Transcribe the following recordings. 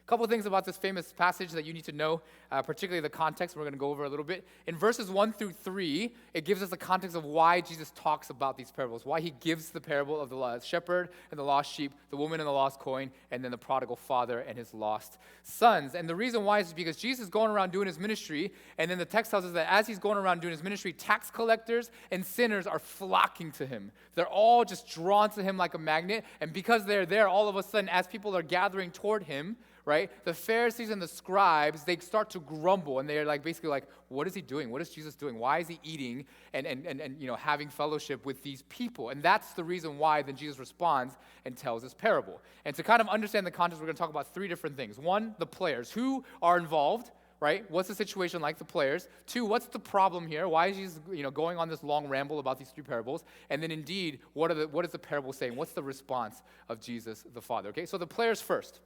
couple of things about this famous passage that you need to know, particularly the context we're going to go over a little bit. In verses 1 through 3, it gives us the context of why Jesus talks about these parables, why he gives the parable of the shepherd and the lost sheep, the woman and the lost coin, and then the prodigal father and his lost sons. And the reason why is because Jesus is going around doing his ministry, and then the text tells us that as he's going around doing his ministry, tax collectors and sinners are flocking to him. They're all just drawn to him like a magnet, and because they're there, all of a sudden, as people are gathering toward him, right, the Pharisees and the scribes, they start to grumble, and they're like basically like, what is he doing? What is Jesus doing? Why is he eating and having fellowship with these people? And that's the reason why then Jesus responds and tells this parable. And to kind of understand the context, we're going to talk about three different things. One, the players. Who are involved, right? What's the situation like, the players? Two, what's the problem here? Why is Jesus going on this long ramble about these three parables? And then indeed, what is the parable saying? What's the response of Jesus the Father? Okay, so the players first.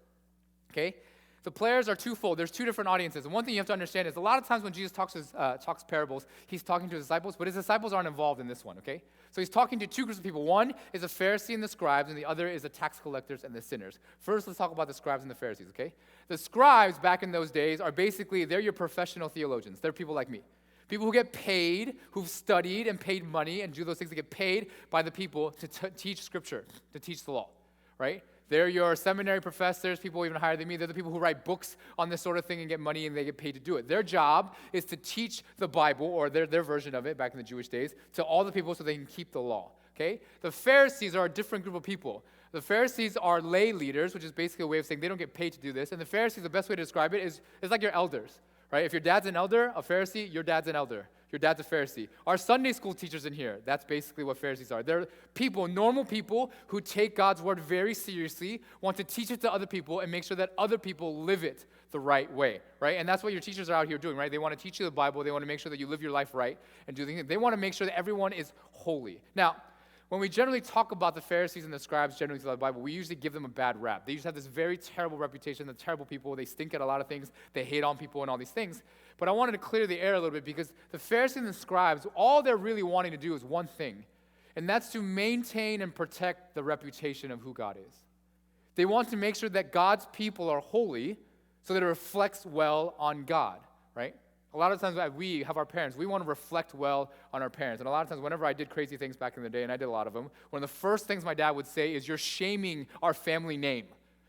Okay, the players are twofold. There's two different audiences. And one thing you have to understand is a lot of times when Jesus talks parables, he's talking to his disciples, but his disciples aren't involved in this one, okay? So he's talking to two groups of people. One is the Pharisee and the scribes, and the other is the tax collectors and the sinners. First, let's talk about the scribes and the Pharisees, okay? The scribes back in those days are basically, they're your professional theologians. They're people like me. People who get paid, who've studied and paid money and do those things. They get paid by the people to teach Scripture, to teach the law, right? They're your seminary professors, people even higher than me. They're the people who write books on this sort of thing and get money and they get paid to do it. Their job is to teach the Bible, or their version of it back in the Jewish days, to all the people so they can keep the law, okay? The Pharisees are a different group of people. The Pharisees are lay leaders, which is basically a way of saying they don't get paid to do this. And the Pharisees, the best way to describe it is like your elders, right? If your dad's an elder, a Pharisee, your dad's an elder. Your dad's a Pharisee. Our Sunday school teachers in here, that's basically what Pharisees are. They're people, normal people who take God's word very seriously, want to teach it to other people, and make sure that other people live it the right way, right? And that's what your teachers are out here doing, right? They want to teach you the Bible. They want to make sure that you live your life right and do things. They want to make sure that everyone is holy. Now, when we generally talk about the Pharisees and the scribes generally throughout the Bible, we usually give them a bad rap. They usually have this very terrible reputation. They're terrible people. They stink at a lot of things. They hate on people and all these things. But I wanted to clear the air a little bit because the Pharisees and the scribes, all they're really wanting to do is one thing, and that's to maintain and protect the reputation of who God is. They want to make sure that God's people are holy so that it reflects well on God, right? A lot of times we have our parents, we want to reflect well on our parents. And a lot of times whenever I did crazy things back in the day, and I did a lot of them, one of the first things my dad would say is, you're shaming our family name.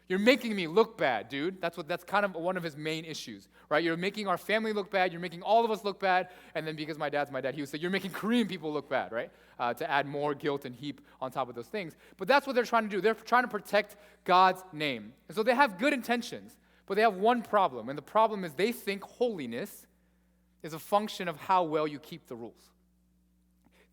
You're making me look bad, dude. That's kind of one of his main issues, right? You're making our family look bad. You're making all of us look bad. And then because my dad's my dad, he would say, you're making Korean people look bad, right? To add more guilt and heap on top of those things. But that's what they're trying to do. They're trying to protect God's name. And so they have good intentions, but they have one problem. And the problem is they think holiness is a function of how well you keep the rules.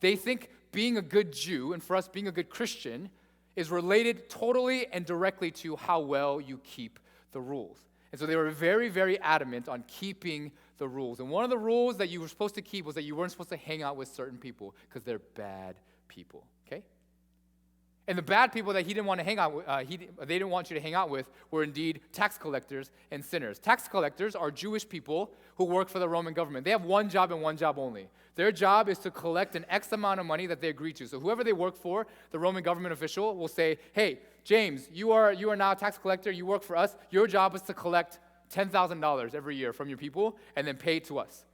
They think being a good Jew, and for us being a good Christian, is related totally and directly to how well you keep the rules. And so they were very, very adamant on keeping the rules. And one of the rules that you were supposed to keep was that you weren't supposed to hang out with certain people because they're bad people, okay? And the bad people that he didn't want to hang out with, they didn't want you to hang out with, were indeed tax collectors and sinners. Tax collectors are Jewish people who work for the Roman government. They have one job and one job only. Their job is to collect an X amount of money that they agree to. So whoever they work for, the Roman government official will say, hey, James, you are now a tax collector. You work for us. Your job is to collect $10,000 every year from your people and then pay it to us.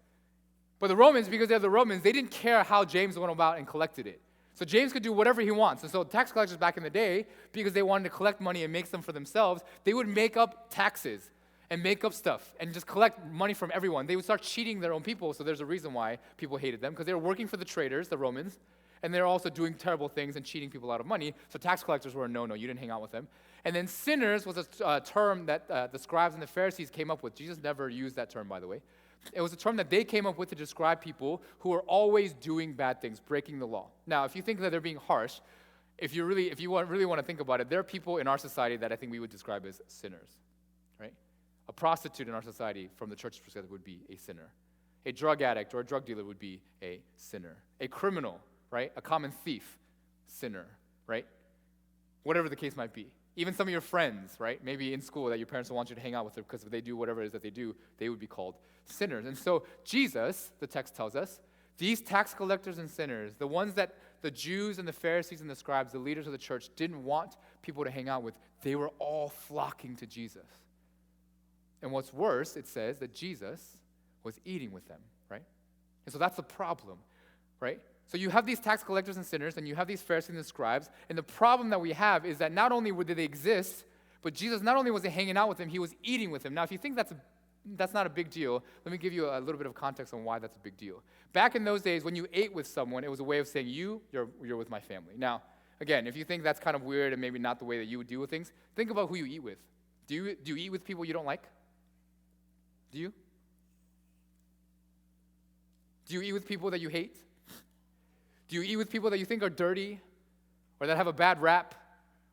But the Romans, because they're the Romans, they didn't care how James went about and collected it. So James could do whatever he wants. And so tax collectors back in the day, because they wanted to collect money and make them for themselves, they would make up taxes and make up stuff and just collect money from everyone. They would start cheating their own people, so there's a reason why people hated them, because they were working for the traders, the Romans, and they're also doing terrible things and cheating people out of money. So tax collectors were a no-no. You didn't hang out with them. And then sinners was a term that the scribes and the Pharisees came up with. Jesus never used that term, by the way. It was a term that they came up with to describe people who are always doing bad things, breaking the law. Now, if you think that they're being harsh, if you really want to think about it, there are people in our society that I think we would describe as sinners, right? A prostitute in our society, from the church's perspective, would be a sinner. A drug addict or a drug dealer would be a sinner. A criminal, right? A common thief, sinner, right? Whatever the case might be. Even some of your friends, right? Maybe in school that your parents don't want you to hang out with them because if they do whatever it is that they do, they would be called sinners. And so Jesus, the text tells us, these tax collectors and sinners, the ones that the Jews and the Pharisees and the scribes, the leaders of the church, didn't want people to hang out with, they were all flocking to Jesus. And what's worse, it says that Jesus was eating with them, right? And so that's the problem, right? So you have these tax collectors and sinners, and you have these Pharisees and scribes, and the problem that we have is that not only did they exist, but Jesus not only was he hanging out with them, he was eating with them. Now, if you think that's not a big deal, let me give you a little bit of context on why that's a big deal. Back in those days, when you ate with someone, it was a way of saying, you're with my family. Now, again, if you think that's kind of weird and maybe not the way that you would deal with things, think about who you eat with. Do you eat with people you don't like? Do you? Do you eat with people that you hate? Do you eat with people that you think are dirty or that have a bad rap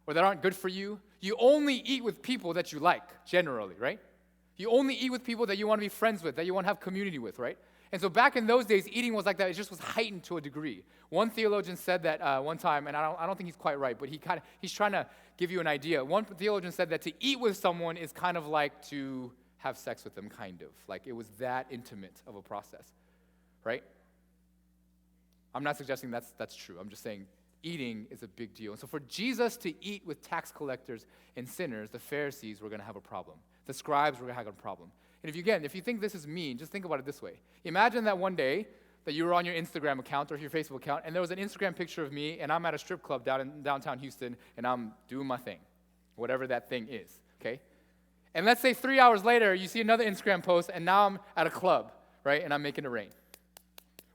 or that aren't good for you? You only eat with people that you like, generally, right? You only eat with people that you want to be friends with, that you want to have community with, right? And so back in those days, eating was like that. It just was heightened to a degree. One theologian said that one time, and I don't think he's quite right, but he's trying to give you an idea. One theologian said that to eat with someone is kind of like to have sex with them, kind of. Like it was that intimate of a process, right? I'm not suggesting that's true. I'm just saying eating is a big deal. And so for Jesus to eat with tax collectors and sinners, the Pharisees were going to have a problem. The scribes were going to have a problem. And if you think this is mean, just think about it this way. Imagine that one day that you were on your Instagram account or your Facebook account, and there was an Instagram picture of me, and I'm at a strip club down in downtown Houston, and I'm doing my thing, whatever that thing is, okay? And let's say 3 hours later, you see another Instagram post, and now I'm at a club, right, and I'm making it rain,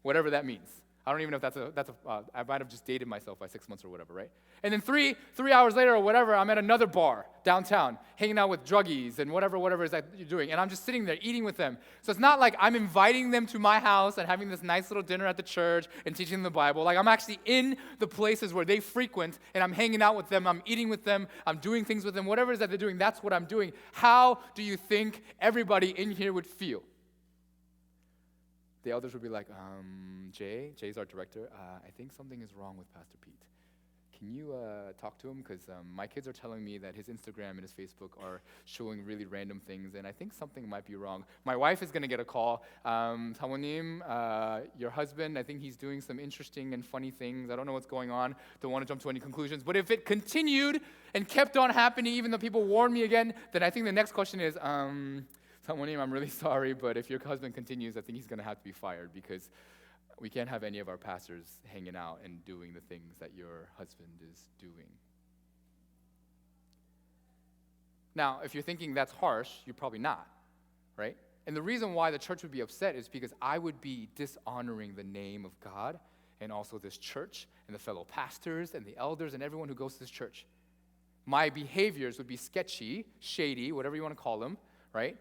whatever that means. I don't even know if I might have just dated myself by 6 months or whatever, right? And then three hours later or whatever, I'm at another bar downtown, hanging out with druggies and whatever it is that you're doing. And I'm just sitting there eating with them. So it's not like I'm inviting them to my house and having this nice little dinner at the church and teaching them the Bible. Like I'm actually in the places where they frequent and I'm hanging out with them, I'm eating with them, I'm doing things with them, whatever it is that they're doing, that's what I'm doing. How do you think everybody in here would feel? The elders would be like, Jay's our director. I think something is wrong with Pastor Pete. Can you talk to him? Because my kids are telling me that his Instagram and his Facebook are showing really random things, and I think something might be wrong. My wife is going to get a call. Samonim, your husband, I think he's doing some interesting and funny things. I don't know what's going on. Don't want to jump to any conclusions. But if it continued and kept on happening, even though people warned me again, then I think the next question is, Samonim, I'm really sorry, but if your husband continues, I think he's going to have to be fired because we can't have any of our pastors hanging out and doing the things that your husband is doing. Now, if you're thinking that's harsh, you're probably not, right? And the reason why the church would be upset is because I would be dishonoring the name of God and also this church and the fellow pastors and the elders and everyone who goes to this church. My behaviors would be sketchy, shady, whatever you want to call them, right?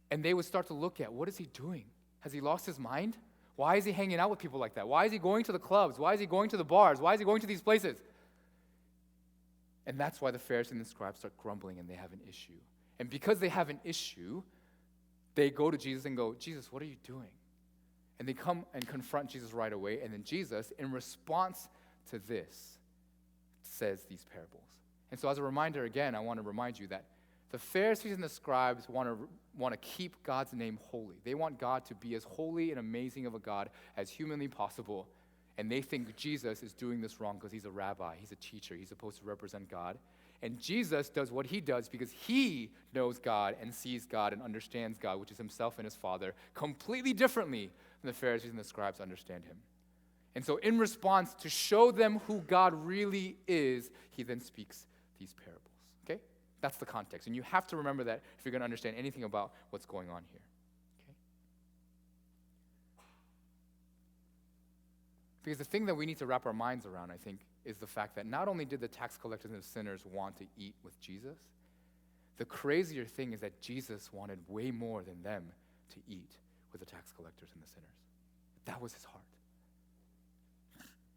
And they would start to look at, what is he doing? Has he lost his mind? Why is he hanging out with people like that? Why is he going to the clubs? Why is he going to the bars? Why is he going to these places? And that's why the Pharisees and the scribes start grumbling and they have an issue. And because they have an issue, they go to Jesus and go, Jesus, what are you doing? And they come and confront Jesus right away. And then Jesus, in response to this, says these parables. And so as a reminder, again, I want to remind you that the Pharisees and the scribes want to keep God's name holy. They want God to be as holy and amazing of a God as humanly possible. And they think Jesus is doing this wrong because he's a rabbi, he's a teacher, he's supposed to represent God. And Jesus does what he does because he knows God and sees God and understands God, which is himself and his Father, completely differently than the Pharisees and the scribes understand him. And so in response, to show them who God really is, he then speaks these parables. Okay? That's the context. And you have to remember that if you're going to understand anything about what's going on here. Okay? Because the thing that we need to wrap our minds around, I think, is the fact that not only did the tax collectors and the sinners want to eat with Jesus, the crazier thing is that Jesus wanted way more than them to eat with the tax collectors and the sinners. That was his heart.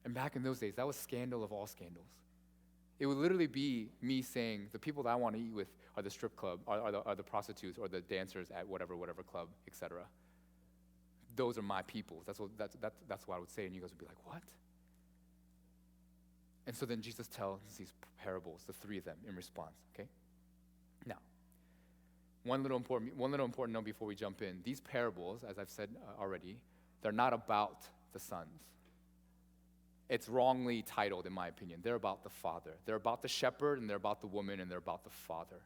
And back in those days, that was scandal of all scandals. It would literally be me saying, the people that I want to eat with are the strip club, are the prostitutes, or the dancers at whatever club, etc. Those are my people. That's what I would say, and you guys would be like, what? And so then Jesus tells these parables, the three of them, in response. Okay. Now, one little important note before we jump in: these parables, as I've said already, they're not about the sons. It's wrongly titled, in my opinion. They're about the Father. They're about the shepherd, and they're about the woman, and they're about the Father,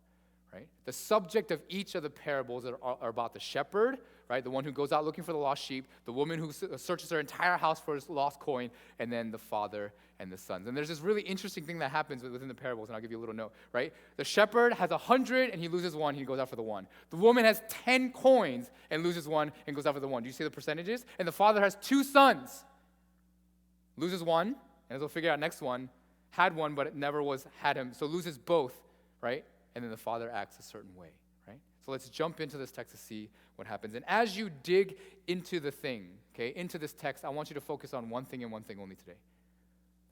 right? The subject of each of the parables are about the shepherd, right? The one who goes out looking for the lost sheep, the woman who searches her entire house for his lost coin, and then the father and the sons. And there's this really interesting thing that happens within the parables, and I'll give you a little note, right? The shepherd has 100 and he loses one, he goes out for the one. The woman has 10 coins and loses one and goes out for the one. Do you see the percentages? And the father has 2 sons, loses one, and as we'll figure out next one, had one, but it never had him, so loses both, right? And then the father acts a certain way, right? So let's jump into this text to see what happens. And as you dig into the thing, okay, into this text, I want you to focus on one thing and one thing only today.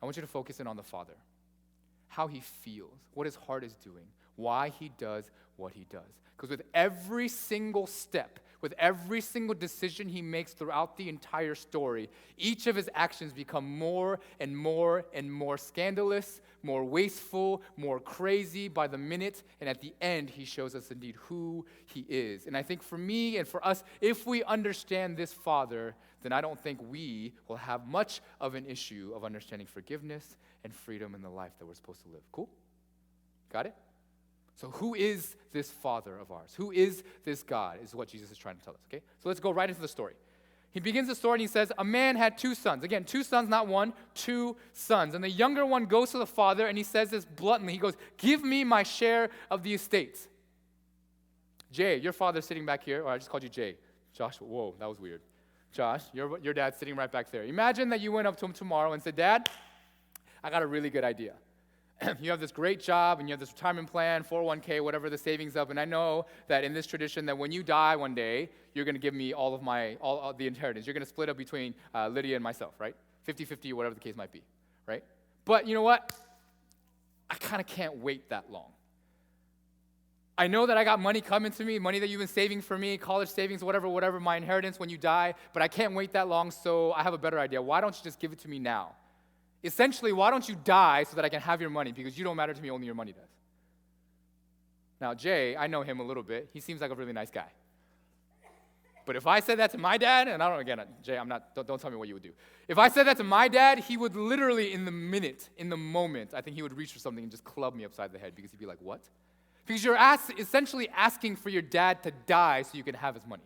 I want you to focus in on the father, how he feels, what his heart is doing, why he does what he does. Because with every single step, with every single decision he makes throughout the entire story, each of his actions become more and more and more scandalous, more wasteful, more crazy by the minute, and at the end, he shows us indeed who he is. And I think for me and for us, if we understand this father, then I don't think we will have much of an issue of understanding forgiveness and freedom in the life that we're supposed to live. Cool? Got it? So who is this father of ours? Who is this God is what Jesus is trying to tell us, okay? So let's go right into the story. He begins the story and he says, a man had 2 sons. Again, 2 sons, not one, 2 sons. And the younger one goes to the father and he says this bluntly. He goes, give me my share of the estates. Jay, your father's sitting back here. Or I just called you Jay. Josh, whoa, that was weird. Josh, your dad's sitting right back there. Imagine that you went up to him tomorrow and said, Dad, I got a really good idea. You have this great job and you have this retirement plan, 401k, whatever the savings of, and I know that in this tradition that when you die one day, you're going to give me all the inheritance. You're going to split up between Lydia and myself, right? 50-50 or whatever the case might be, right? But you know what? I kind of can't wait that long. I know that I got money coming to me, money that you've been saving for me, college savings, whatever, my inheritance when you die, but I can't wait that long, so I have a better idea. Why don't you just give it to me now? Essentially, why don't you die so that I can have your money? Because you don't matter to me, only your money does. Now, Jay, I know him a little bit. He seems like a really nice guy. But if I said that to my dad, and Jay, don't tell me what you would do. If I said that to my dad, he would literally in the moment, I think he would reach for something and just club me upside the head because he'd be like, what? Because you're essentially asking for your dad to die so you can have his money.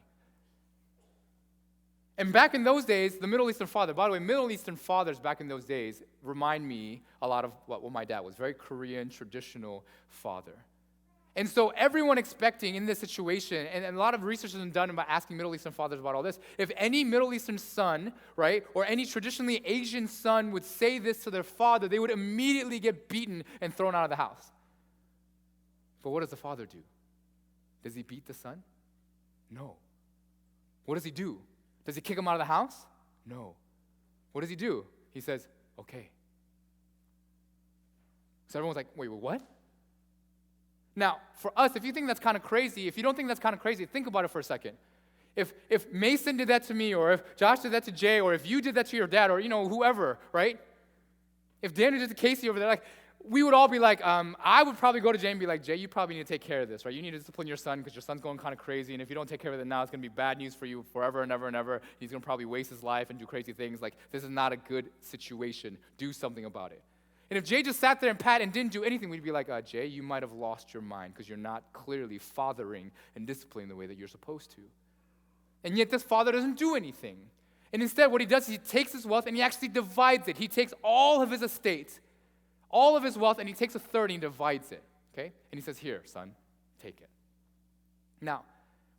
And back in those days, the Middle Eastern father, by the way, Middle Eastern fathers back in those days remind me a lot of what my dad was, very Korean, traditional father. And so everyone expecting in this situation, and a lot of research has been done by asking Middle Eastern fathers about all this, if any Middle Eastern son, right, or any traditionally Asian son would say this to their father, they would immediately get beaten and thrown out of the house. But what does the father do? Does he beat the son? No. What does he do? Does he kick him out of the house? No. What does he do? He says, okay. So everyone's like, wait, what? Now, for us, if you think that's kind of crazy, if you don't think that's kind of crazy, think about it for a second. If Mason did that to me, or if Josh did that to Jay, or if you did that to your dad, or, whoever, right? If Daniel did to Casey over there, like, we would all be like, I would probably go to Jay and be like, Jay, you probably need to take care of this, right? You need to discipline your son because your son's going kind of crazy, and if you don't take care of it now, it's going to be bad news for you forever and ever and ever. He's going to probably waste his life and do crazy things. Like, this is not a good situation. Do something about it. And if Jay just sat there and pat and didn't do anything, we'd be like, Jay, you might have lost your mind because you're not clearly fathering and disciplining the way that you're supposed to. And yet this father doesn't do anything. And instead, what he does is he takes his wealth and he actually divides it. He takes all of his estate, all of his wealth, and he takes a third and he divides it, okay? And he says, here, son, take it. Now,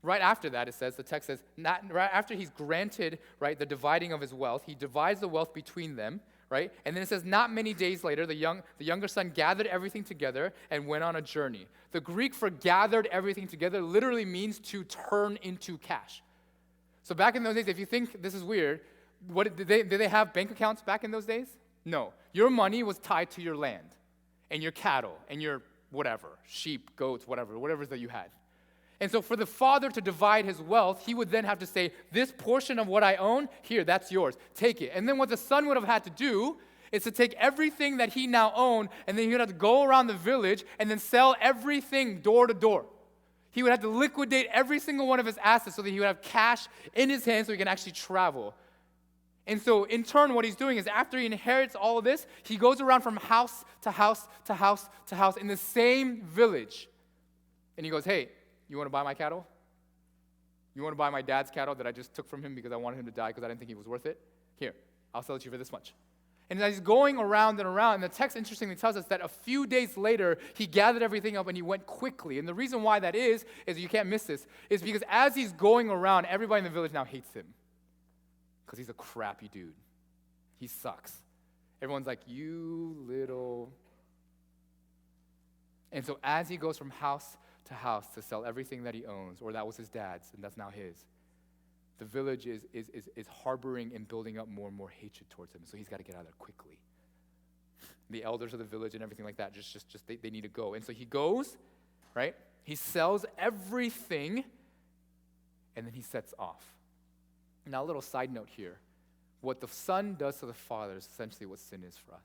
right after that, the text says, right after he's granted, right, the dividing of his wealth, he divides the wealth between them, right? And then it says, not many days later, the younger son gathered everything together and went on a journey. The Greek for gathered everything together literally means to turn into cash. So back in those days, if you think this is weird, did they have bank accounts back in those days? No. Your money was tied to your land and your cattle and your whatever, sheep, goats, whatever it is that you had. And so for the father to divide his wealth, he would then have to say, this portion of what I own, here, that's yours. Take it. And then what the son would have had to do is to take everything that he now owned, and then he would have to go around the village and then sell everything door to door. He would have to liquidate every single one of his assets so that he would have cash in his hands so he can actually travel. And so, in turn, what he's doing is after he inherits all of this, he goes around from house to house to house to house in the same village. And he goes, hey, you want to buy my cattle? You want to buy my dad's cattle that I just took from him because I wanted him to die because I didn't think he was worth it? Here, I'll sell it to you for this much. And as he's going around and around, and the text interestingly tells us that a few days later, he gathered everything up and he went quickly. And the reason why that is you can't miss this, is because as he's going around, everybody in the village now hates him because he's a crappy dude. He sucks. Everyone's like, you little... And so as he goes from house to house to sell everything that he owns, or that was his dad's, and that's now his, the village is harboring and building up more and more hatred towards him. So he's got to get out of there quickly. The elders of the village and everything like that, they need to go. And so he goes, right? He sells everything, and then he sets off. Now, a little side note here. What the Son does to the Father is essentially what sin is for us.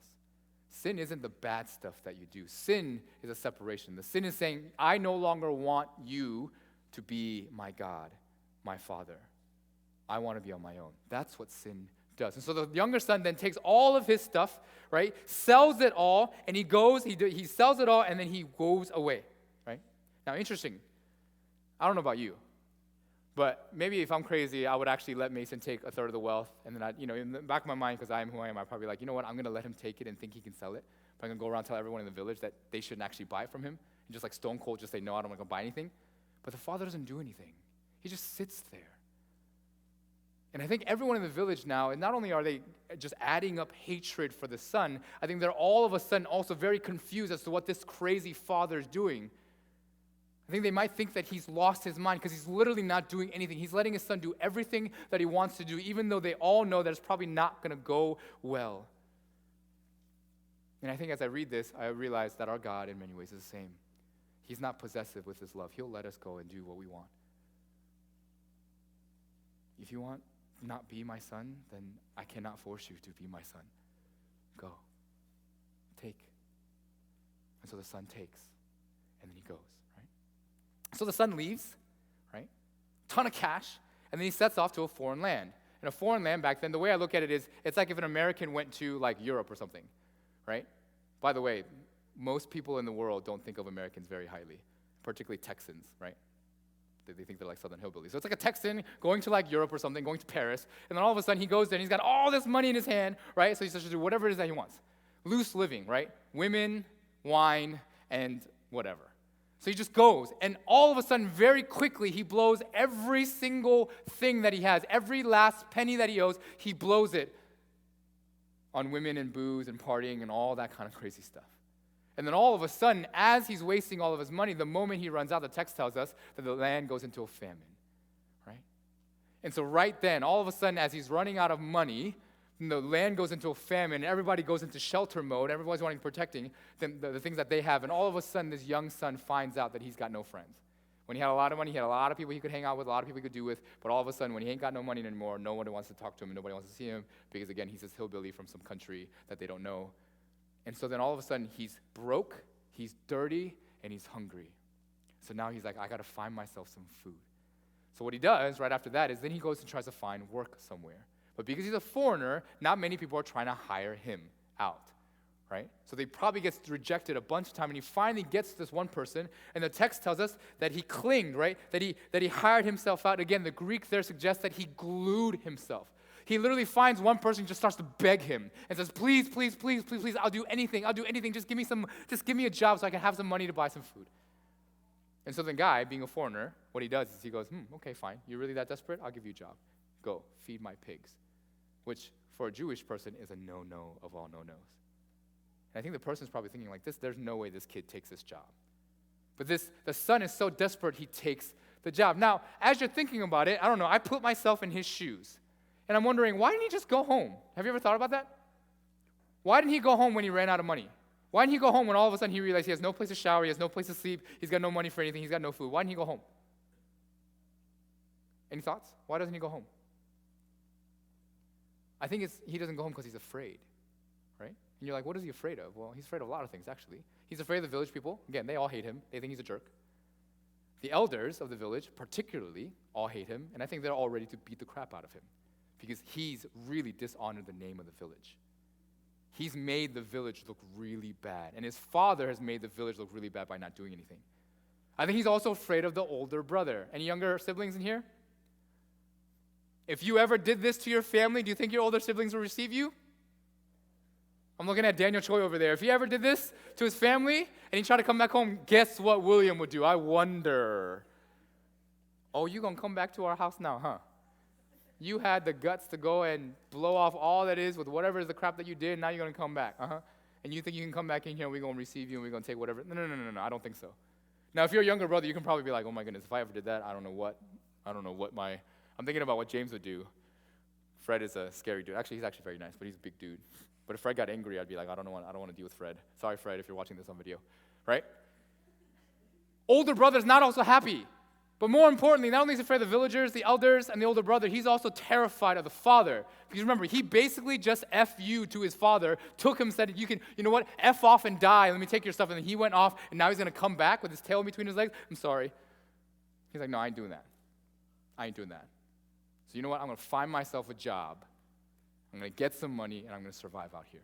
Sin isn't the bad stuff that you do. Sin is a separation. The sin is saying, I no longer want you to be my God, my Father. I want to be on my own. That's what sin does. And so the younger son then takes all of his stuff, right, sells it all, and he goes, he sells it all, and then he goes away, right? Now, interesting. I don't know about you, but maybe if I'm crazy, I would actually let Mason take a third of the wealth, and then in the back of my mind, because I am who I am, I'd probably be like, you know what, I'm going to let him take it and think he can sell it. But I'm going to go around and tell everyone in the village that they shouldn't actually buy it from him, and just like stone cold just say, no, I don't want to buy anything. But the father doesn't do anything. He just sits there. And I think everyone in the village now, and not only are they just adding up hatred for the son, I think they're all of a sudden also very confused as to what this crazy father is doing. I think they might think that he's lost his mind because he's literally not doing anything. He's letting his son do everything that he wants to do, even though they all know that it's probably not going to go well. And I think as I read this, I realize that our God in many ways is the same. He's not possessive with his love. He'll let us go and do what we want. If you want not be my son, then I cannot force you to be my son. Go. Take. And so the son takes, and then he goes, right? So the son leaves, right? Ton of cash, and then he sets off to a foreign land. And a foreign land back then, the way I look at it is, it's like if an American went to like Europe or something, right? By the way, most people in the world don't think of Americans very highly, particularly Texans, right? They think they're like Southern Hillbilly. So it's like a Texan going to like Europe or something, going to Paris, and then all of a sudden he goes there and he's got all this money in his hand, right? So he starts to do whatever it is that he wants. Loose living, right? Women, wine, and whatever. So he just goes, and all of a sudden, very quickly, he blows every single thing that he has. Every last penny that he owes, he blows it on women and booze and partying and all that kind of crazy stuff. And then all of a sudden, as he's wasting all of his money, the moment he runs out, the text tells us that the land goes into a famine, right? And so right then, all of a sudden, as he's running out of money, the land goes into a famine, and everybody goes into shelter mode, everybody's wanting protecting the things that they have, and all of a sudden, this young son finds out that he's got no friends. When he had a lot of money, he had a lot of people he could hang out with, a lot of people he could do with, but all of a sudden, when he ain't got no money anymore, no one wants to talk to him, and nobody wants to see him, because again, he's this hillbilly from some country that they don't know. And so then all of a sudden, he's broke, he's dirty, and he's hungry. So now he's like, I got to find myself some food. So what he does right after that is then he goes and tries to find work somewhere. But because he's a foreigner, not many people are trying to hire him out, right? So they probably gets rejected a bunch of times, and he finally gets this one person, and the text tells us that he clinged, right? That he hired himself out. Again, the Greek there suggests that he glued himself. He literally finds one person and just starts to beg him and says, please, please, please, please, please, I'll do anything. Just give me a job so I can have some money to buy some food. And so the guy, being a foreigner, what he does is he goes, okay, fine. You're really that desperate? I'll give you a job. Go, feed my pigs. Which, for a Jewish person, is a no-no of all no-nos. And I think the person's probably thinking like this, there's no way this kid takes this job. But the son is so desperate, he takes the job. Now, as you're thinking about it, I don't know, I put myself in his shoes. And I'm wondering, why didn't he just go home? Have you ever thought about that? Why didn't he go home when he ran out of money? Why didn't he go home when all of a sudden he realized he has no place to shower, he has no place to sleep, he's got no money for anything, he's got no food? Why didn't he go home? Any thoughts? Why doesn't he go home? I think he doesn't go home because he's afraid, right? And you're like, what is he afraid of? Well, he's afraid of a lot of things, actually. He's afraid of the village people. Again, they all hate him. They think he's a jerk. The elders of the village, particularly, all hate him, and I think they're all ready to beat the crap out of him because he's really dishonored the name of the village. He's made the village look really bad, and his father has made the village look really bad by not doing anything. I think he's also afraid of the older brother. Any younger siblings in here? If you ever did this to your family, do you think your older siblings will receive you? I'm looking at Daniel Choi over there. If he ever did this to his family and he tried to come back home, guess what William would do? I wonder. Oh, you gonna come back to our house now, huh? You had the guts to go and blow off all that is with whatever is the crap that you did, and now you're gonna come back, And you think you can come back in here and we're gonna receive you and we're gonna take whatever? No, I don't think so. Now, if you're a younger brother, you can probably be like, oh my goodness, if I ever did that, I don't know what I'm thinking about what James would do. Fred is a scary dude. Actually, he's actually very nice, but he's a big dude. But if Fred got angry, I'd be like, I don't want to deal with Fred. Sorry, Fred, if you're watching this on video, right? Older brother's not also happy. But more importantly, not only is he afraid of the villagers, the elders, and the older brother, he's also terrified of the father. Because remember, he basically just F you to his father, took him, said, you know what, F off and die, let me take your stuff. And then he went off, and now he's going to come back with his tail between his legs. I'm sorry. He's like, no, I ain't doing that. So you know what, I'm going to find myself a job. I'm going to get some money, and I'm going to survive out here.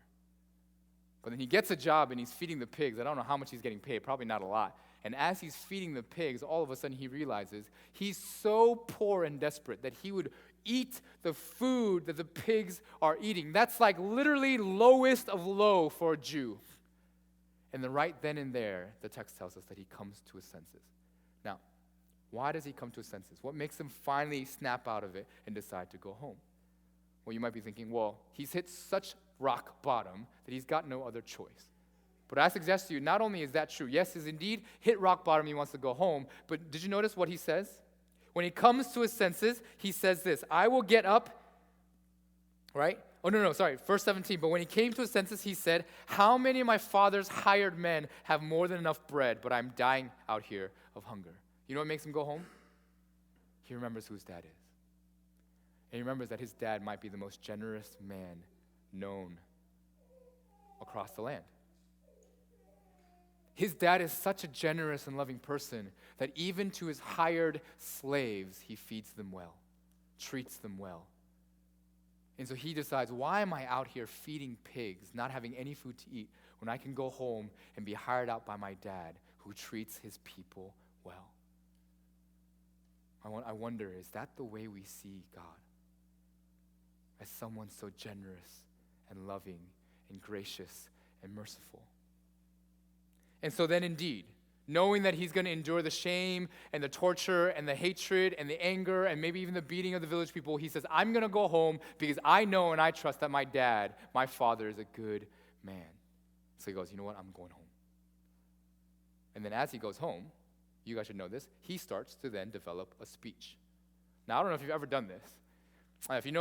But then he gets a job, and he's feeding the pigs. I don't know how much he's getting paid, probably not a lot. And as he's feeding the pigs, all of a sudden he realizes he's so poor and desperate that he would eat the food that the pigs are eating. That's like literally lowest of low for a Jew. And then right then and there, the text tells us that he comes to his senses. Now, why does he come to his senses? What makes him finally snap out of it and decide to go home? Well, you might be thinking, well, he's hit such rock bottom that he's got no other choice. But I suggest to you, not only is that true, yes, he's indeed hit rock bottom, he wants to go home, but did you notice what he says? When he comes to his senses, he says this, I will get up, right? Oh, no, sorry, verse 17. But when he came to his senses, he said, how many of my father's hired men have more than enough bread, but I'm dying out here of hunger? You know what makes him go home? He remembers who his dad is. And he remembers that his dad might be the most generous man known across the land. His dad is such a generous and loving person that even to his hired slaves, he feeds them well, treats them well. And so he decides, why am I out here feeding pigs, not having any food to eat, when I can go home and be hired out by my dad who treats his people well? I wonder, is that the way we see God? As someone so generous and loving and gracious and merciful. And so then indeed, knowing that he's going to endure the shame and the torture and the hatred and the anger and maybe even the beating of the village people, he says, I'm going to go home because I know and I trust that my dad, my father, is a good man. So he goes, you know what, I'm going home. And then as he goes home, you guys should know this, he starts to then develop a speech. Now, I don't know if you've ever done this. If you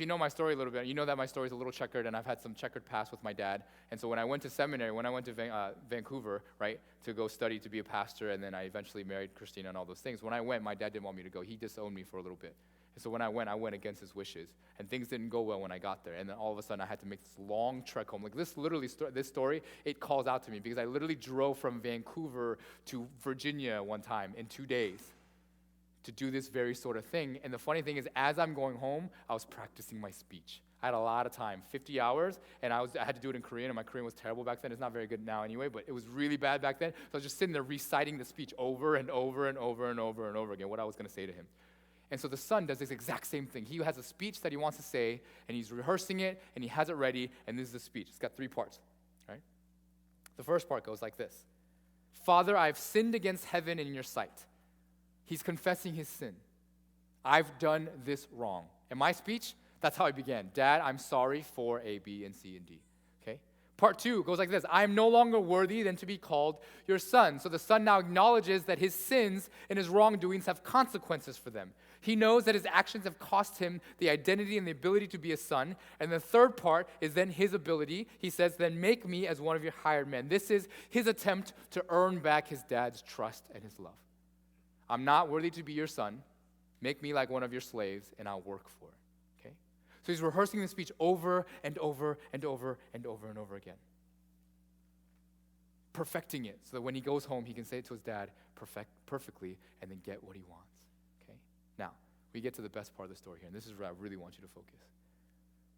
know my story a little bit, you know that my story is a little checkered, and I've had some checkered past with my dad. And so when I went to seminary, when I went to Vancouver, right, to go study to be a pastor, and then I eventually married Christina and all those things. When I went, my dad didn't want me to go. He disowned me for a little bit. And so when I went against his wishes, and things didn't go well when I got there. And then all of a sudden, I had to make this long trek home. Like this story, it calls out to me because I literally drove from Vancouver to Virginia one time in 2 days. To do this very sort of thing. And the funny thing is, as I'm going home, I was practicing my speech. I had a lot of time, 50 hours, and I had to do it in Korean, and my Korean was terrible back then. It's not very good now anyway, but it was really bad back then. So I was just sitting there reciting the speech over and over and over and over and over again, what I was going to say to him. And so the son does this exact same thing. He has a speech that he wants to say, and he's rehearsing it, and he has it ready, and this is the speech. It's got 3 parts, right? The first part goes like this. Father, I've sinned against heaven and in your sight. He's confessing his sin. I've done this wrong. In my speech, that's how I began. Dad, I'm sorry for A, B, and C, and D. Okay? Part 2 goes like this. I am no longer worthy than to be called your son. So the son now acknowledges that his sins and his wrongdoings have consequences for them. He knows that his actions have cost him the identity and the ability to be a son. And the third part is then his ability. He says, then make me as one of your hired men. This is his attempt to earn back his dad's trust and his love. I'm not worthy to be your son. Make me like one of your slaves, and I'll work for it. Okay? So he's rehearsing the speech over and over and over and over and over again. Perfecting it so that when he goes home, he can say it to his dad perfectly and then get what he wants. Okay? Now, we get to the best part of the story here, and this is where I really want you to focus.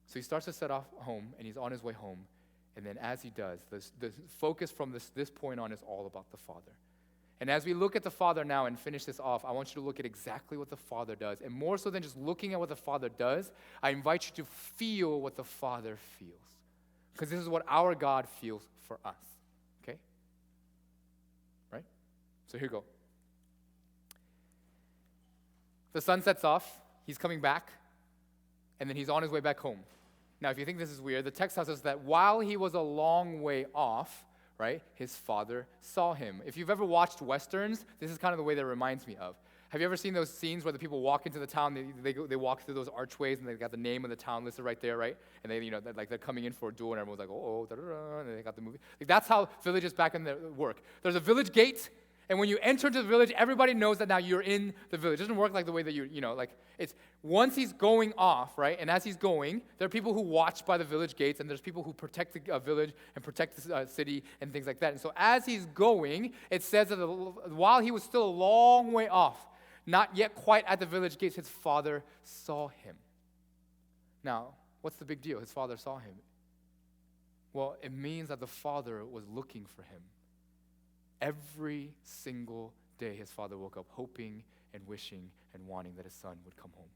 So he starts to set off home, and he's on his way home, and then as he does, the focus from this point on is all about the father. And as we look at the Father now and finish this off, I want you to look at exactly what the Father does. And more so than just looking at what the Father does, I invite you to feel what the Father feels. Because this is what our God feels for us. Okay? Right? So here we go. The sun sets off. He's coming back. And then he's on his way back home. Now, if you think this is weird, the text tells us that while he was a long way off, right, his father saw him. If you've ever watched Westerns, this is kind of the way that reminds me of. Have you ever seen those scenes where the people walk into the town, they walk through those archways, and they got the name of the town listed right there, right? And they, they're coming in for a duel, and everyone's like, oh, da-da-da, and they got the movie. Like, that's how villages back in the work. There's a village gate, and when you enter into the village, everybody knows that now you're in the village. It doesn't work like the way that it's once he's going off, right? And as he's going, there are people who watch by the village gates, and there's people who protect the village and protect the city and things like that. And so as he's going, it says that while he was still a long way off, not yet quite at the village gates, his father saw him. Now, what's the big deal? His father saw him. Well, it means that the father was looking for him. Every single day, his father woke up hoping and wishing and wanting that his son would come home.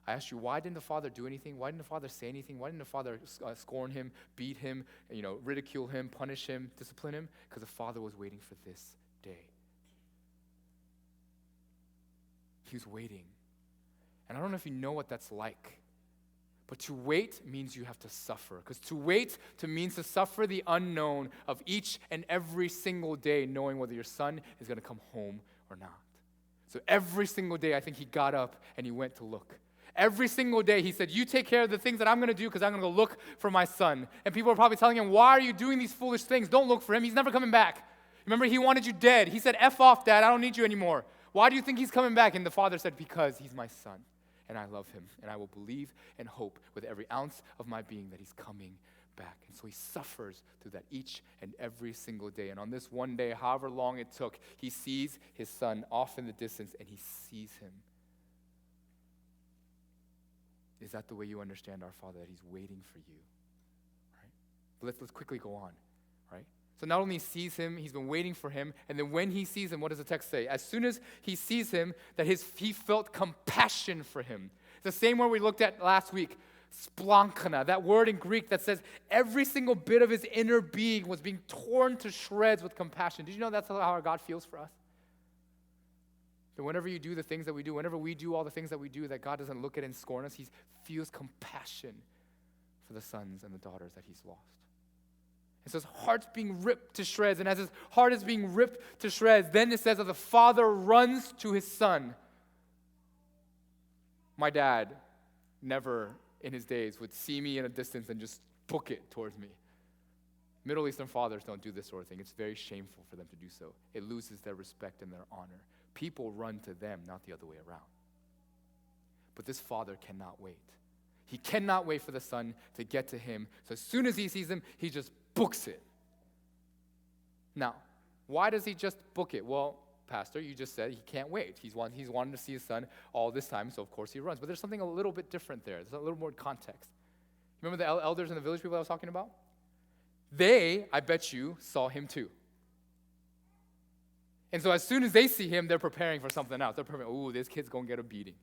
I asked you, why didn't the father do anything? Why didn't the father say anything? Why didn't the father scorn him, beat him, ridicule him, punish him, discipline him? Because the father was waiting for this day. He was waiting. And I don't know if you know what that's like. But to wait means you have to suffer. Because to wait means to suffer the unknown of each and every single day, knowing whether your son is going to come home or not. So every single day, I think he got up and he went to look. Every single day, he said, you take care of the things that I'm going to do because I'm going to go look for my son. And people are probably telling him, why are you doing these foolish things? Don't look for him. He's never coming back. Remember, he wanted you dead. He said, F off, Dad. I don't need you anymore. Why do you think he's coming back? And the father said, because he's my son. And I love him, and I will believe and hope with every ounce of my being that he's coming back. And so he suffers through that each and every single day. And on this one day, however long it took, he sees his son off in the distance, and he sees him. Is that the way you understand our Father, that he's waiting for you? Right? But let's quickly go on, right? So not only sees him, he's been waiting for him, and then when he sees him, what does the text say? As soon as he sees him, that he felt compassion for him. The same word we looked at last week, splankana, that word in Greek that says every single bit of his inner being was being torn to shreds with compassion. Did you know that's how our God feels for us? That whenever you do the things that we do, whenever we do all the things that we do, that God doesn't look at and scorn us, he feels compassion for the sons and the daughters that he's lost. And so his heart's being ripped to shreds. And as his heart is being ripped to shreds, then it says that the father runs to his son. My dad never in his days would see me in a distance and just book it towards me. Middle Eastern fathers don't do this sort of thing. It's very shameful for them to do so. It loses their respect and their honor. People run to them, not the other way around. But this father cannot wait. He cannot wait for the son to get to him. So as soon as he sees him, he just books it. Now, why does he just book it? Well, Pastor, you just said he can't wait. He's wanted to see his son all this time, so of course he runs. But there's something a little bit different there. There's a little more context. Remember the elders and the village people I was talking about? They, I bet you, saw him too. And so as soon as they see him, they're preparing for something else. They're preparing, ooh, this kid's going to get a beating.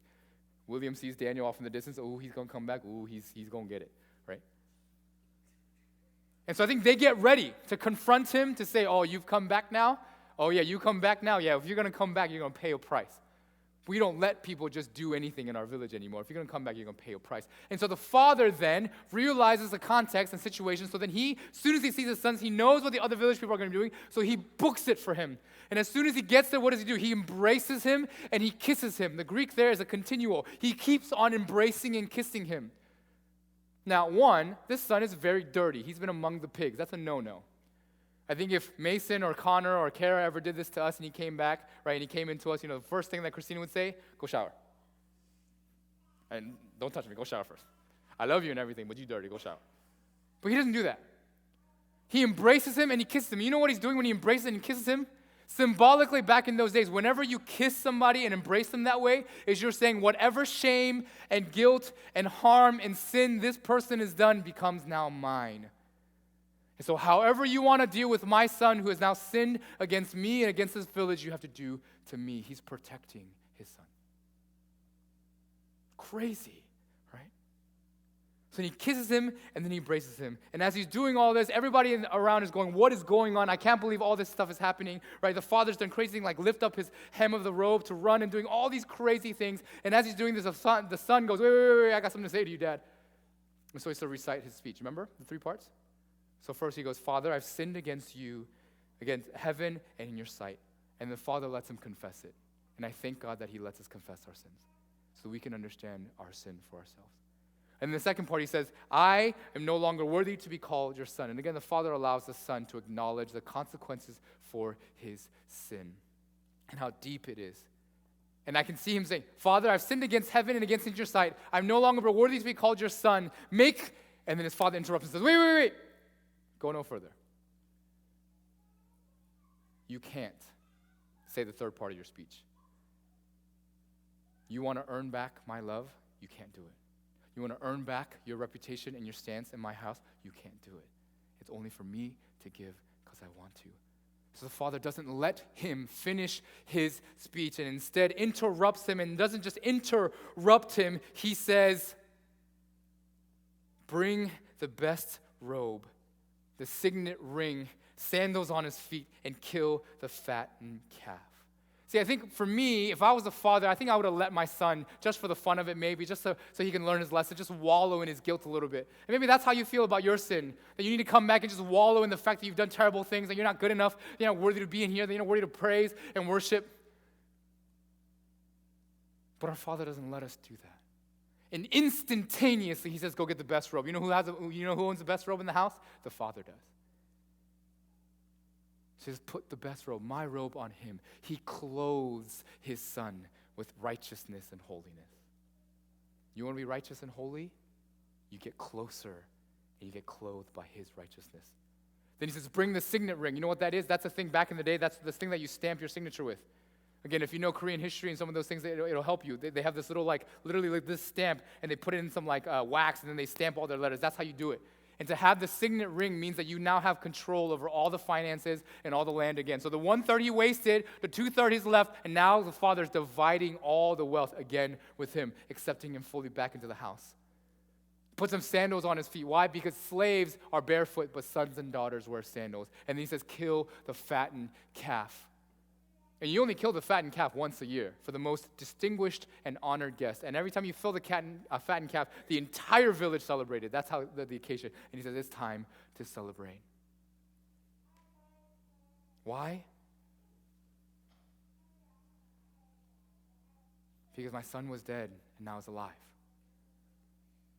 William sees Daniel off in the distance. Ooh, he's going to come back. Ooh, he's going to get it, right? And so I think they get ready to confront him, to say, oh, you've come back now? Oh, yeah, you come back now? Yeah, if you're going to come back, you're going to pay a price. We don't let people just do anything in our village anymore. If you're going to come back, you're going to pay a price. And so the father then realizes the context and situation. So then as soon as he sees his sons, he knows what the other village people are going to be doing. So he books it for him. And as soon as he gets there, what does he do? He embraces him and he kisses him. The Greek there is a continual. He keeps on embracing and kissing him. Now, one, this son is very dirty. He's been among the pigs. That's a no-no. I think if Mason or Connor or Kara ever did this to us and he came back, right, and he came into us, the first thing that Christina would say, go shower. And don't touch me, go shower first. I love you and everything, but you dirty, go shower. But he doesn't do that. He embraces him and he kisses him. You know what he's doing when he embraces and kisses him? Symbolically, back in those days, whenever you kiss somebody and embrace them that way, is you're saying whatever shame and guilt and harm and sin this person has done becomes now mine. And so however you want to deal with my son who has now sinned against me and against this village, you have to do to me. He's protecting his son. Crazy, right? So he kisses him, and then he embraces him. And as he's doing all this, everybody around is going, what is going on? I can't believe all this stuff is happening, right? The father's done crazy things like lift up his hem of the robe to run and doing all these crazy things. And as he's doing this, the son goes, wait, I got something to say to you, Dad. And so he starts to recite his speech. Remember the 3 parts? So first he goes, Father, I've sinned against you, against heaven and in your sight. And the father lets him confess it. And I thank God that he lets us confess our sins so we can understand our sin for ourselves. And in the second part, he says, I am no longer worthy to be called your son. And again, the father allows the son to acknowledge the consequences for his sin and how deep it is. And I can see him saying, Father, I've sinned against heaven and against your sight. I'm no longer worthy to be called your son. And then his father interrupts and says, wait. Go no further. You can't say the third part of your speech. You want to earn back my love? You can't do it. You want to earn back your reputation and your stance in my house? You can't do it. It's only for me to give because I want to. So the father doesn't let him finish his speech and instead interrupts him, and doesn't just interrupt him. He says, bring the best robe, the signet ring, sandals on his feet, and kill the fattened calf. See, I think for me, if I was a father, I think I would have let my son, just for the fun of it maybe, just so he can learn his lesson, just wallow in his guilt a little bit. And maybe that's how you feel about your sin, that you need to come back and just wallow in the fact that you've done terrible things, that you're not good enough, you're not worthy to be in here, that you're not worthy to praise and worship. But our Father doesn't let us do that. And instantaneously, he says, go get the best robe. You know who owns the best robe in the house? The Father does. He says, put the best robe, my robe, on him. He clothes his son with righteousness and holiness. You want to be righteous and holy? You get closer and you get clothed by his righteousness. Then he says, bring the signet ring. You know what that is? That's a thing back in the day. That's the thing that you stamp your signature with. Again, if you know Korean history and some of those things, it'll help you. They have this little, literally like this stamp, and they put it in some wax, and then they stamp all their letters. That's how you do it. And to have the signet ring means that you now have control over all the finances and all the land again. So the 1/3 he wasted, the 2/3 he's left, and now the father's dividing all the wealth again with him, accepting him fully back into the house. Put some sandals on his feet. Why? Because slaves are barefoot, but sons and daughters wear sandals. And then he says, kill the fattened calf. And you only kill the fattened calf once a year for the most distinguished and honored guest. And every time you kill the fattened calf, the entire village celebrated. That's how the occasion. And he says, it's time to celebrate. Why? Because my son was dead and now is alive.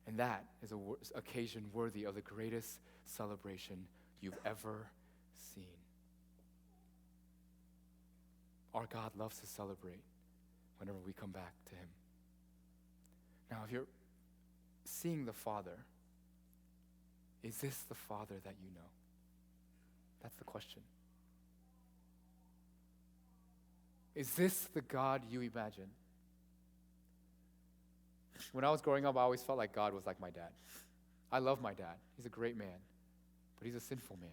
And that is an occasion worthy of the greatest celebration you've ever seen. Our God loves to celebrate whenever we come back to him. Now, if you're seeing the Father, is this the Father that you know? That's the question. Is this the God you imagine? When I was growing up, I always felt like God was like my dad. I love my dad. He's a great man, but he's a sinful man.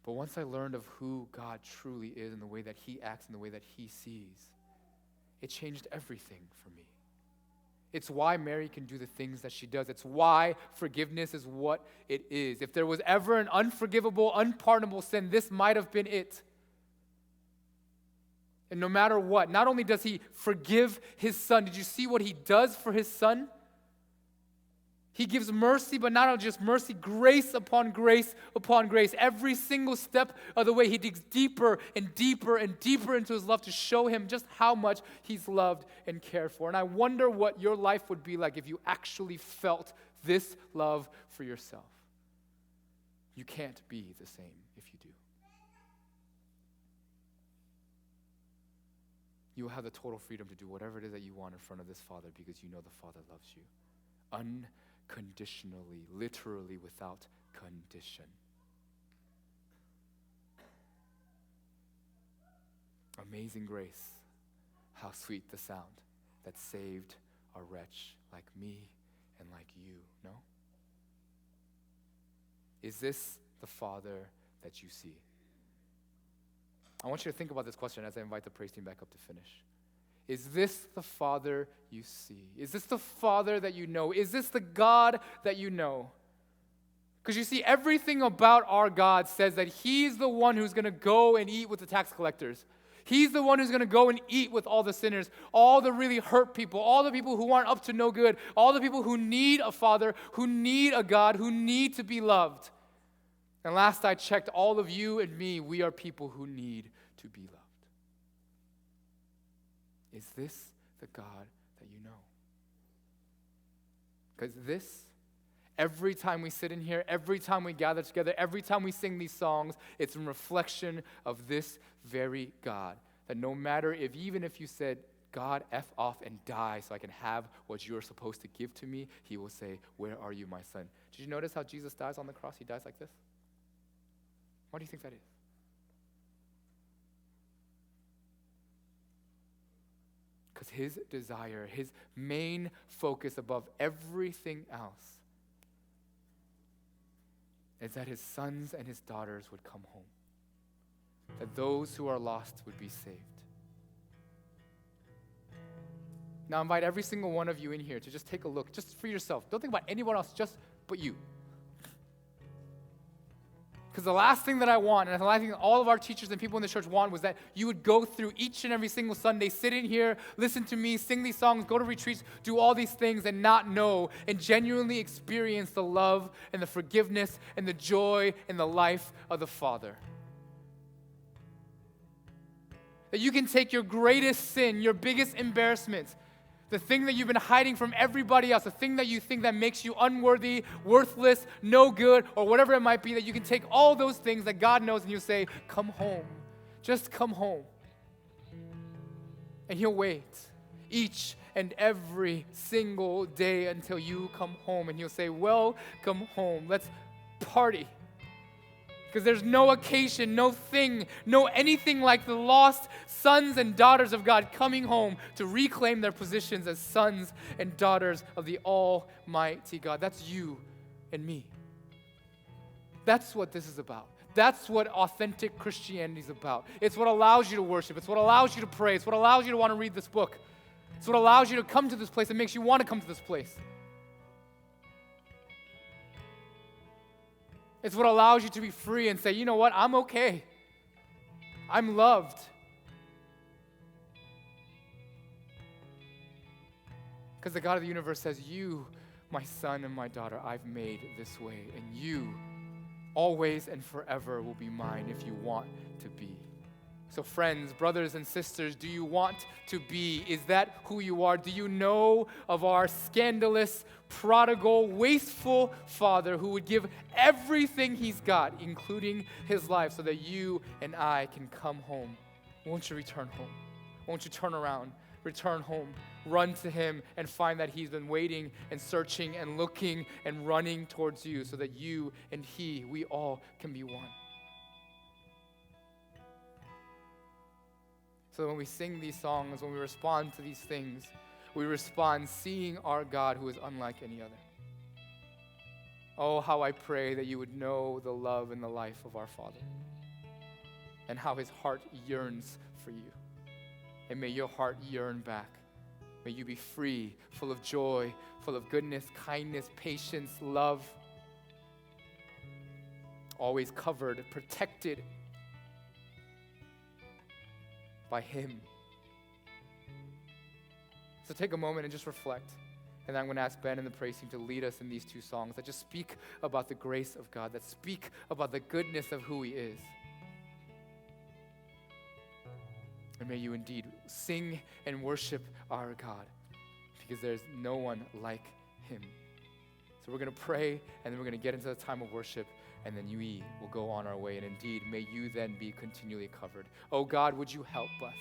But once I learned of who God truly is and the way that he acts and the way that he sees, it changed everything for me. It's why Mary can do the things that she does. It's why forgiveness is what it is. If there was ever an unforgivable, unpardonable sin, this might have been it. And no matter what, not only does he forgive his son, did you see what he does for his son? He gives mercy, but not only just mercy, grace upon grace upon grace. Every single step of the way, he digs deeper and deeper and deeper into his love to show him just how much he's loved and cared for. And I wonder what your life would be like if you actually felt this love for yourself. You can't be the same if you do. You will have the total freedom to do whatever it is that you want in front of this Father because you know the Father loves you. Unconditionally, literally without condition. Amazing grace, how sweet the sound that saved a wretch like me and like you, no? Is this the Father that you see? I want you to think about this question as I invite the praise team back up to finish. Is this the Father you see? Is this the Father that you know? Is this the God that you know? Because you see, everything about our God says that He's the one who's going to go and eat with the tax collectors. He's the one who's going to go and eat with all the sinners, all the really hurt people, all the people who aren't up to no good, all the people who need a Father, who need a God, who need to be loved. And last I checked, all of you and me, we are people who need to be loved. Is this the God that you know? Because this, every time we sit in here, every time we gather together, every time we sing these songs, it's in reflection of this very God. That no matter even if you said, God, F off and die so I can have what you're supposed to give to me, He will say, where are you, my son? Did you notice how Jesus dies on the cross? He dies like this. Why do you think that is? Because His desire, His main focus above everything else is that His sons and His daughters would come home. That those who are lost would be saved. Now I invite every single one of you in here to just take a look, just for yourself. Don't think about anyone else, just but you. Because the last thing that I want, and the last thing all of our teachers and people in the church want, was that you would go through each and every single Sunday, sit in here, listen to me, sing these songs, go to retreats, do all these things and not know and genuinely experience the love and the forgiveness and the joy and the life of the Father. That you can take your greatest sin, your biggest embarrassment, the thing that you've been hiding from everybody else, the thing that you think that makes you unworthy, worthless, no good, or whatever it might be, that you can take all those things that God knows and you say, come home. Just come home. And He'll wait each and every single day until you come home. And He'll say, well, come home. Let's party. Because there's no occasion, no thing, no anything like the lost sons and daughters of God coming home to reclaim their positions as sons and daughters of the Almighty God. That's you and me. That's what this is about. That's what authentic Christianity is about. It's what allows you to worship. It's what allows you to pray. It's what allows you to want to read this book. It's what allows you to come to this place and makes you want to come to this place. It's what allows you to be free and say, you know what, I'm okay. I'm loved. Because the God of the universe says, you, my son and my daughter, I've made this way. And you, always and forever, will be mine if you want to be. So friends, brothers and sisters, do you want to be? Is that who you are? Do you know of our scandalous, prodigal, wasteful Father who would give everything He's got, including His life, so that you and I can come home? Won't you return home? Won't you turn around, return home, run to Him and find that He's been waiting and searching and looking and running towards you so that you and He, we all can be one. So when we sing these songs, when we respond to these things, we respond seeing our God who is unlike any other. Oh, how I pray that you would know the love and the life of our Father and how His heart yearns for you. And may your heart yearn back. May you be free, full of joy, full of goodness, kindness, patience, love, always covered, protected by Him. So take a moment and just reflect. And I'm going to ask Ben and the praise team to lead us in these two songs that just speak about the grace of God, that speak about the goodness of who He is. And may you indeed sing and worship our God, because there's no one like Him. So we're going to pray, and then we're going to get into the time of worship, and then we will go on our way. And indeed, may you then be continually covered. Oh God, would you help us?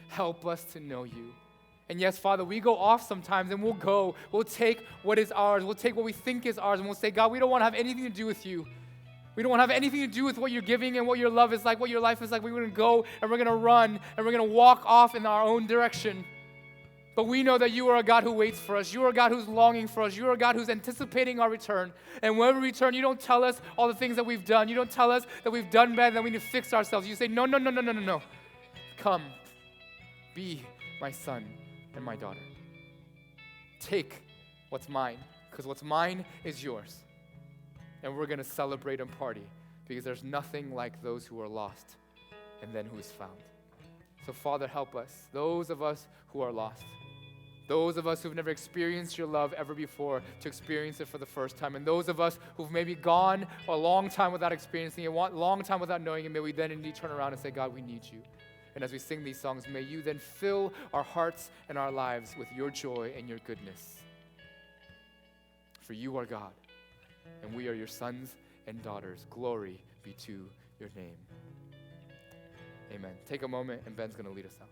Help us to know you. And yes, Father, we go off sometimes, and we'll take what is ours, we'll take what we think is ours, and we'll say, God, we don't want to have anything to do with you. We don't want to have anything to do with what you're giving and what your love is like, what your life is like. We're going to go, and we're going to run, and we're going to walk off in our own direction. But we know that you are a God who waits for us. You are a God who's longing for us. You are a God who's anticipating our return. And when we return, you don't tell us all the things that we've done. You don't tell us that we've done bad, that we need to fix ourselves. You say, no, no, no, no, no, no, no. Come, be my son and my daughter. Take what's mine, because what's mine is yours. And we're going to celebrate and party, because there's nothing like those who are lost and then who is found. So Father, help us, those of us who are lost, those of us who've never experienced your love ever before, to experience it for the first time. And those of us who've maybe gone a long time without experiencing it, a long time without knowing it, may we then indeed turn around and say, God, we need you. And as we sing these songs, may you then fill our hearts and our lives with your joy and your goodness. For you are God, and we are your sons and daughters. Glory be to your name. Amen. Take a moment, and Ben's going to lead us out.